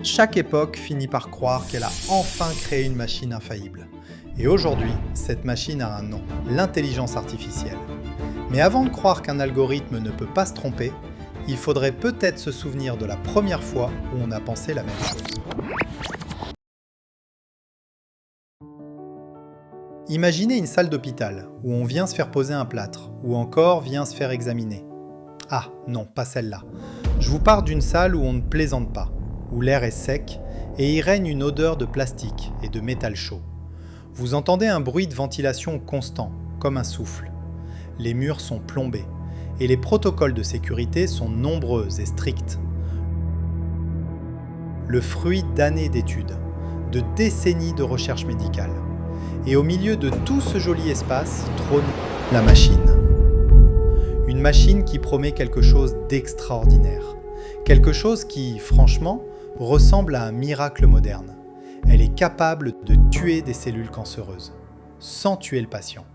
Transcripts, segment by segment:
Chaque époque finit par croire qu'elle a enfin créé une machine infaillible. Et aujourd'hui, cette machine a un nom, l'intelligence artificielle. Mais avant de croire qu'un algorithme ne peut pas se tromper, il faudrait peut-être se souvenir de la première fois où on a pensé la même chose. Imaginez une salle d'hôpital où on vient se faire poser un plâtre, ou encore vient se faire examiner. Ah non, pas celle-là. Je vous parle d'une salle où on ne plaisante pas, où l'air est sec et y règne une odeur de plastique et de métal chaud. Vous entendez un bruit de ventilation constant, comme un souffle. Les murs sont plombés et les protocoles de sécurité sont nombreux et stricts. Le fruit d'années d'études, de décennies de recherche médicale. Et au milieu de tout ce joli espace trône la machine. Une machine qui promet quelque chose d'extraordinaire. Quelque chose qui, franchement, ressemble à un miracle moderne. Elle est capable de tuer des cellules cancéreuses, sans tuer le patient.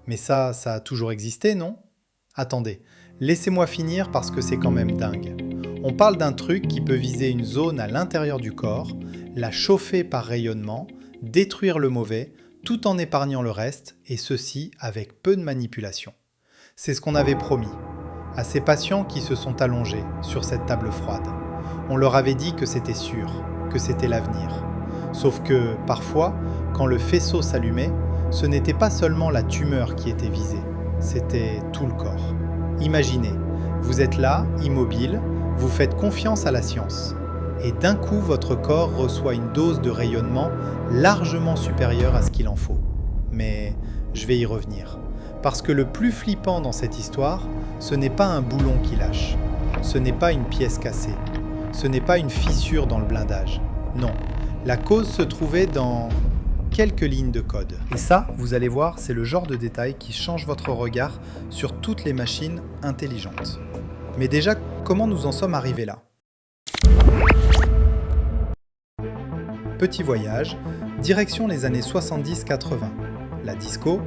Mais ça a toujours existé, non ? Attendez, laissez-moi finir parce que c'est quand même dingue. On parle d'un truc qui peut viser une zone à l'intérieur du corps, la chauffer par rayonnement, détruire le mauvais, tout en épargnant le reste, et ceci avec peu de manipulation. C'est ce qu'on avait promis à ces patients qui se sont allongés sur cette table froide. On leur avait dit que c'était sûr, que c'était l'avenir. Sauf que, parfois, quand le faisceau s'allumait, ce n'était pas seulement la tumeur qui était visée, c'était tout le corps. Imaginez, vous êtes là, immobile, vous faites confiance à la science. Et d'un coup, votre corps reçoit une dose de rayonnement largement supérieure à ce qu'il en faut. Mais je vais y revenir. Parce que le plus flippant dans cette histoire, ce n'est pas un boulon qui lâche. Ce n'est pas une pièce cassée. Ce n'est pas une fissure dans le blindage. Non, la cause se trouvait dans quelques lignes de code. Et ça, vous allez voir, c'est le genre de détail qui change votre regard sur toutes les machines intelligentes. Mais déjà, comment nous en sommes arrivés là ? Petit voyage, direction les années 70-80, la disco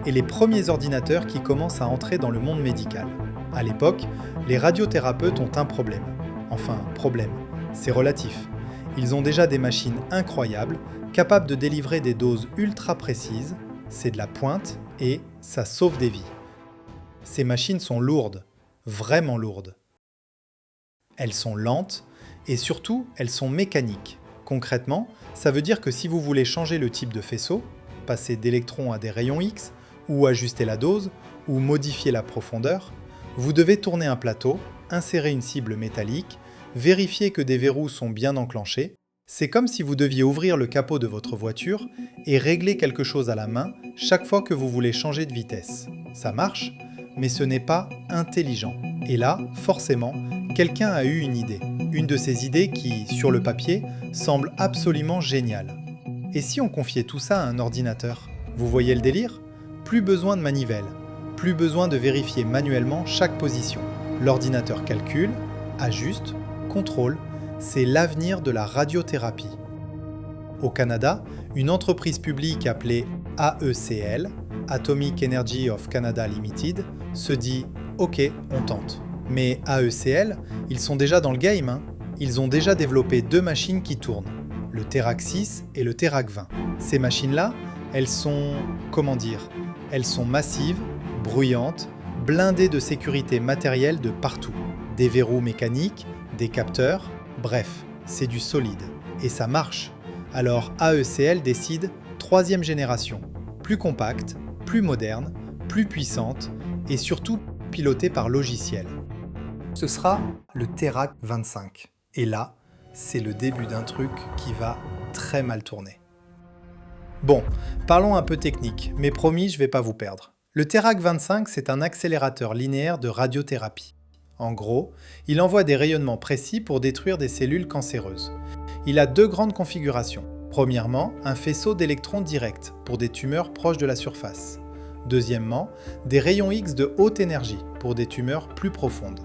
et les premiers ordinateurs qui commencent à entrer dans le monde médical. À l'époque, les radiothérapeutes ont un problème. Enfin, problème, c'est relatif. Ils ont déjà des machines incroyables, capables de délivrer des doses ultra précises, c'est de la pointe et ça sauve des vies. Ces machines sont lourdes, vraiment lourdes. Elles sont lentes et surtout, elles sont mécaniques. Concrètement, ça veut dire que si vous voulez changer le type de faisceau, passer d'électrons à des rayons X, ou ajuster la dose, ou modifier la profondeur, vous devez tourner un plateau, insérer une cible métallique, vérifier que des verrous sont bien enclenchés. C'est comme si vous deviez ouvrir le capot de votre voiture et régler quelque chose à la main chaque fois que vous voulez changer de vitesse. Ça marche, mais ce n'est pas intelligent. Et là, forcément, quelqu'un a eu une idée. Une de ces idées qui, sur le papier, semble absolument géniale. Et si on confiait tout ça à un ordinateur ? Vous voyez le délire ? Plus besoin de manivelle, plus besoin de vérifier manuellement chaque position. L'ordinateur calcule, ajuste, contrôle, c'est l'avenir de la radiothérapie. Au Canada, une entreprise publique appelée AECL, Atomic Energy of Canada Limited, se dit « Ok, on tente ». Mais AECL, ils sont déjà dans le game, hein. Ils ont déjà développé 2 machines qui tournent, le Terac 6 et le Terac 20. Ces machines-là, elles sont, elles sont massives, bruyantes, blindées de sécurité matérielle de partout. Des verrous mécaniques, des capteurs, bref, c'est du solide. Et ça marche. Alors AECL décide 3e génération, plus compacte, plus moderne, plus puissante et surtout pilotée par logiciel. Ce sera le Terac 25. Et là, c'est le début d'un truc qui va très mal tourner. Bon, parlons un peu technique, mais promis, je ne vais pas vous perdre. Le Terac 25, c'est un accélérateur linéaire de radiothérapie. En gros, il envoie des rayonnements précis pour détruire des cellules cancéreuses. Il a 2 grandes configurations. Premièrement, un faisceau d'électrons directs pour des tumeurs proches de la surface. Deuxièmement, des rayons X de haute énergie pour des tumeurs plus profondes.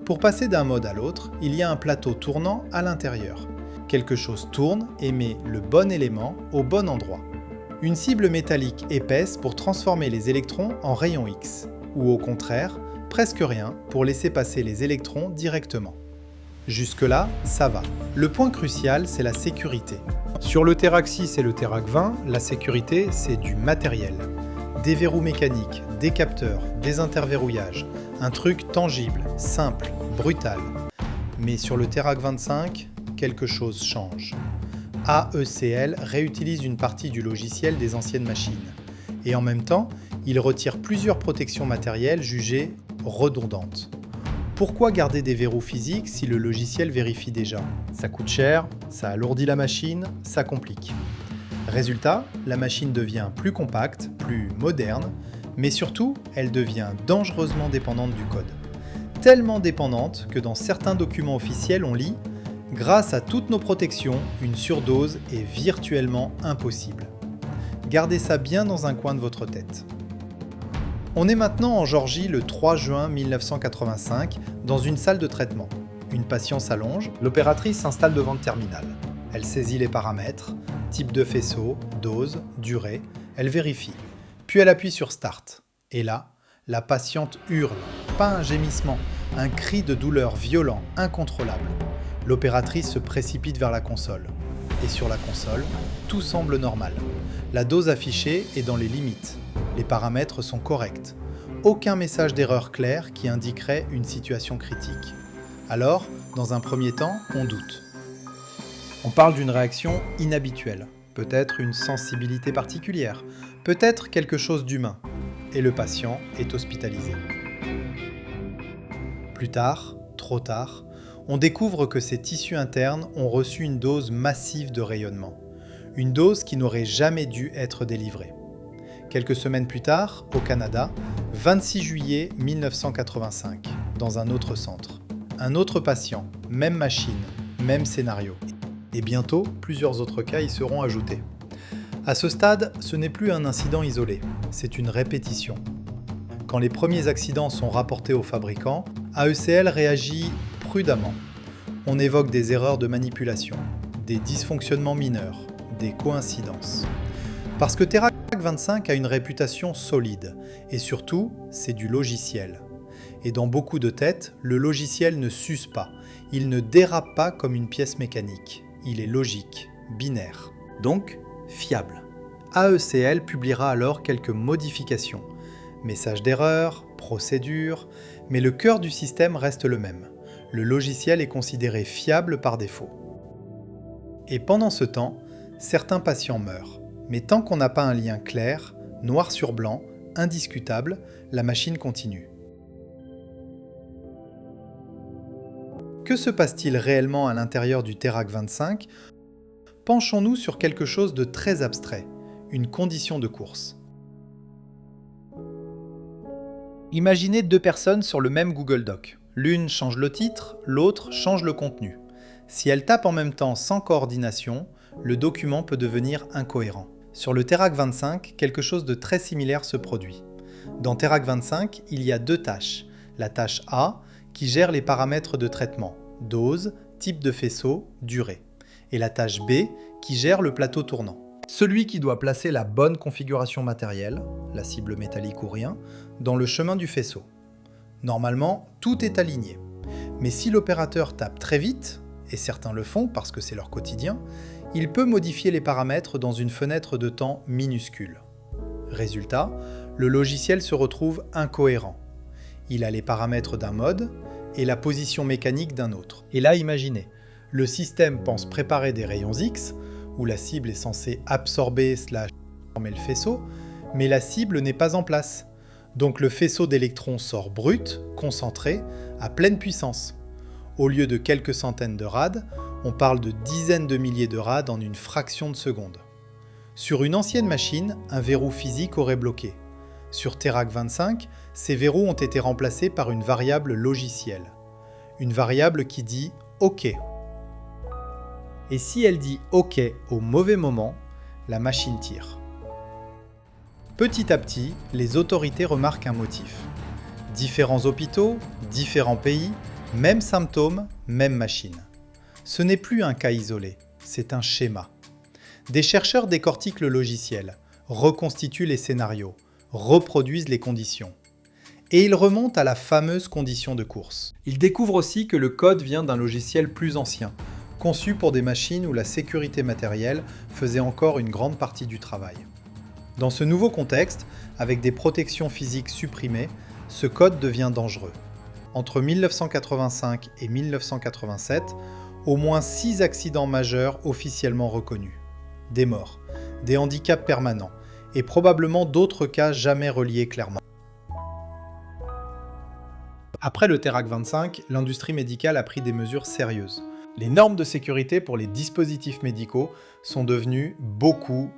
Pour passer d'un mode à l'autre, il y a un plateau tournant à l'intérieur. Quelque chose tourne et met le bon élément au bon endroit. Une cible métallique épaisse pour transformer les électrons en rayons X, ou au contraire, presque rien pour laisser passer les électrons directement. Jusque-là, ça va. Le point crucial, c'est la sécurité. Sur le Terac 6 et le Terac 20, la sécurité, c'est du matériel. Des verrous mécaniques, des capteurs, des interverrouillages. Un truc tangible, simple, brutal. Mais sur le Terac 25, quelque chose change. AECL réutilise une partie du logiciel des anciennes machines. Et en même temps, il retire plusieurs protections matérielles jugées redondantes. Pourquoi garder des verrous physiques si le logiciel vérifie déjà? Ça coûte cher, ça alourdit la machine, ça complique. Résultat, la machine devient plus compacte, plus moderne, mais surtout, elle devient dangereusement dépendante du code. Tellement dépendante que dans certains documents officiels, on lit « Grâce à toutes nos protections, une surdose est virtuellement impossible ». Gardez ça bien dans un coin de votre tête. On est maintenant en Géorgie le 3 juin 1985, dans une salle de traitement. Une patiente s'allonge, l'opératrice s'installe devant le terminal. Elle saisit les paramètres, type de faisceau, dose, durée, elle vérifie. Puis elle appuie sur Start. Et là, la patiente hurle, pas un gémissement, un cri de douleur violent, incontrôlable. L'opératrice se précipite vers la console. Et sur la console, tout semble normal. La dose affichée est dans les limites. Les paramètres sont corrects. Aucun message d'erreur clair qui indiquerait une situation critique. Alors, dans un premier temps, on doute. On parle d'une réaction inhabituelle, peut-être une sensibilité particulière, peut-être quelque chose d'humain. Et le patient est hospitalisé. Plus tard, trop tard, on découvre que ses tissus internes ont reçu une dose massive de rayonnement. Une dose qui n'aurait jamais dû être délivrée. Quelques semaines plus tard, au Canada, 26 juillet 1985, dans un autre centre. Un autre patient, même machine, même scénario. Et bientôt, plusieurs autres cas y seront ajoutés. À ce stade, ce n'est plus un incident isolé, c'est une répétition. Quand les premiers accidents sont rapportés aux fabricants, AECL réagit prudemment. On évoque des erreurs de manipulation, des dysfonctionnements mineurs, des coïncidences. Parce que Terac 25 a une réputation solide, et surtout, c'est du logiciel. Et dans beaucoup de têtes, le logiciel ne s'use pas, il ne dérape pas comme une pièce mécanique, il est logique, binaire, donc fiable. AECL publiera alors quelques modifications, messages d'erreur, procédures, mais le cœur du système reste le même. Le logiciel est considéré fiable par défaut. Et pendant ce temps, certains patients meurent. Mais tant qu'on n'a pas un lien clair, noir sur blanc, indiscutable, la machine continue. Que se passe-t-il réellement à l'intérieur du Terac 25 ? Penchons-nous sur quelque chose de très abstrait, une condition de course. Imaginez deux personnes sur le même Google Doc. L'une change le titre, l'autre change le contenu. Si elles tapent en même temps sans coordination, le document peut devenir incohérent. Sur le Terac 25, quelque chose de très similaire se produit. Dans Terac 25, il y a deux tâches. La tâche A, qui gère les paramètres de traitement, dose, type de faisceau, durée. Et la tâche B, qui gère le plateau tournant. Celui qui doit placer la bonne configuration matérielle, la cible métallique ou rien, dans le chemin du faisceau. Normalement, tout est aligné. Mais si l'opérateur tape très vite, et certains le font parce que c'est leur quotidien, il peut modifier les paramètres dans une fenêtre de temps minuscule. Résultat, le logiciel se retrouve incohérent. Il a les paramètres d'un mode et la position mécanique d'un autre. Et là, imaginez, le système pense préparer des rayons X, où la cible est censée absorber / former le faisceau, mais la cible n'est pas en place. Donc le faisceau d'électrons sort brut, concentré, à pleine puissance. Au lieu de quelques centaines de rads, on parle de dizaines de milliers de rads en une fraction de seconde. Sur une ancienne machine, un verrou physique aurait bloqué. Sur Terac 25, ces verrous ont été remplacés par une variable logicielle. Une variable qui dit « OK ». Et si elle dit « OK » au mauvais moment, la machine tire. Petit à petit, les autorités remarquent un motif. Différents hôpitaux, différents pays, mêmes symptômes, même machine. Ce n'est plus un cas isolé, c'est un schéma. Des chercheurs décortiquent le logiciel, reconstituent les scénarios, reproduisent les conditions. Et il remonte à la fameuse condition de course. Il découvre aussi que le code vient d'un logiciel plus ancien, conçu pour des machines où la sécurité matérielle faisait encore une grande partie du travail. Dans ce nouveau contexte, avec des protections physiques supprimées, ce code devient dangereux. Entre 1985 et 1987, au moins 6 accidents majeurs officiellement reconnus. Des morts, des handicaps permanents, et probablement d'autres cas jamais reliés clairement. Après le TERAC 25, l'industrie médicale a pris des mesures sérieuses. Les normes de sécurité pour les dispositifs médicaux sont devenues beaucoup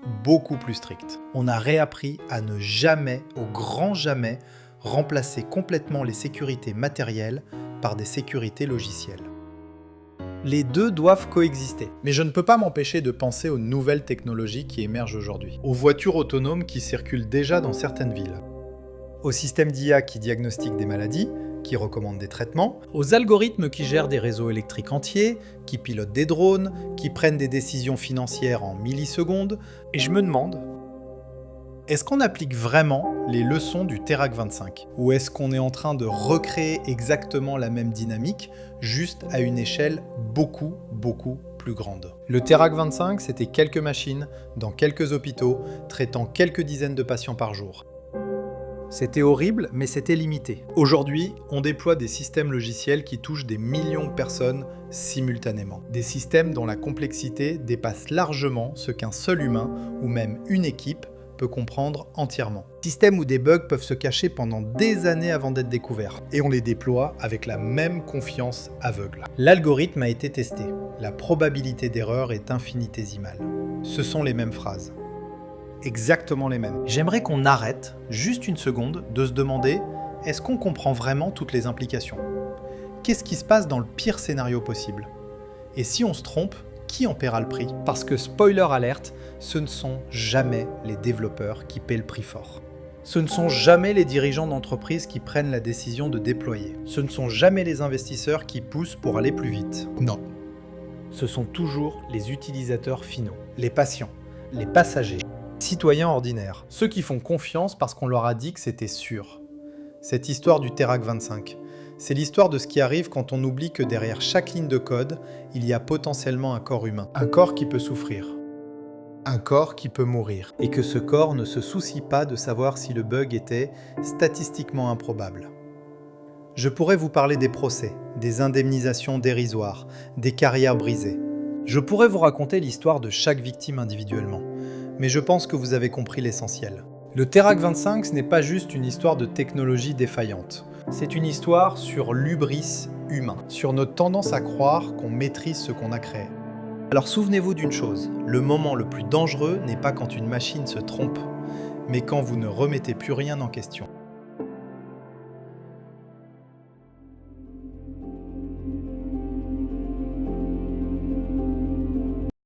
plus strictes. On a réappris à ne jamais, au grand jamais, remplacer complètement les sécurités matérielles par des sécurités logicielles. Les deux doivent coexister. Mais je ne peux pas m'empêcher de penser aux nouvelles technologies qui émergent aujourd'hui, aux voitures autonomes qui circulent déjà dans certaines villes, aux systèmes d'IA qui diagnostiquent des maladies, qui recommandent des traitements, aux algorithmes qui gèrent des réseaux électriques entiers, qui pilotent des drones, qui prennent des décisions financières en millisecondes. Et je me demande, est-ce qu'on applique vraiment les leçons du TERAC 25 ? Ou est-ce qu'on est en train de recréer exactement la même dynamique, juste à une échelle beaucoup plus grande ? Le TERAC 25, c'était quelques machines, dans quelques hôpitaux, traitant quelques dizaines de patients par jour. C'était horrible, mais c'était limité. Aujourd'hui, on déploie des systèmes logiciels qui touchent des millions de personnes simultanément. Des systèmes dont la complexité dépasse largement ce qu'un seul humain, ou même une équipe, peut comprendre entièrement. Systèmes où des bugs peuvent se cacher pendant des années avant d'être découverts. Et on les déploie avec la même confiance aveugle. L'algorithme a été testé. La probabilité d'erreur est infinitésimale. Ce sont les mêmes phrases. Exactement les mêmes. J'aimerais qu'on arrête, juste une seconde, de se demander « Est-ce qu'on comprend vraiment toutes les implications ? Qu'est-ce qui se passe dans le pire scénario possible ? Et si on se trompe, qui en paiera le prix ? Parce que, spoiler alerte, ce ne sont jamais les développeurs qui paient le prix fort. Ce ne sont jamais les dirigeants d'entreprise qui prennent la décision de déployer. Ce ne sont jamais les investisseurs qui poussent pour aller plus vite. Non. Ce sont toujours les utilisateurs finaux, les patients, les passagers, citoyens ordinaires, ceux qui font confiance parce qu'on leur a dit que c'était sûr. Cette histoire du TERAC 25, c'est l'histoire de ce qui arrive quand on oublie que derrière chaque ligne de code, il y a potentiellement un corps humain. Un corps qui peut souffrir. Un corps qui peut mourir. Et que ce corps ne se soucie pas de savoir si le bug était statistiquement improbable. Je pourrais vous parler des procès, des indemnisations dérisoires, des carrières brisées. Je pourrais vous raconter l'histoire de chaque victime individuellement. Mais je pense que vous avez compris l'essentiel. Le TERAC 25, ce n'est pas juste une histoire de technologie défaillante. C'est une histoire sur l'hubris humain, sur notre tendance à croire qu'on maîtrise ce qu'on a créé. Alors souvenez-vous d'une chose, le moment le plus dangereux n'est pas quand une machine se trompe, mais quand vous ne remettez plus rien en question.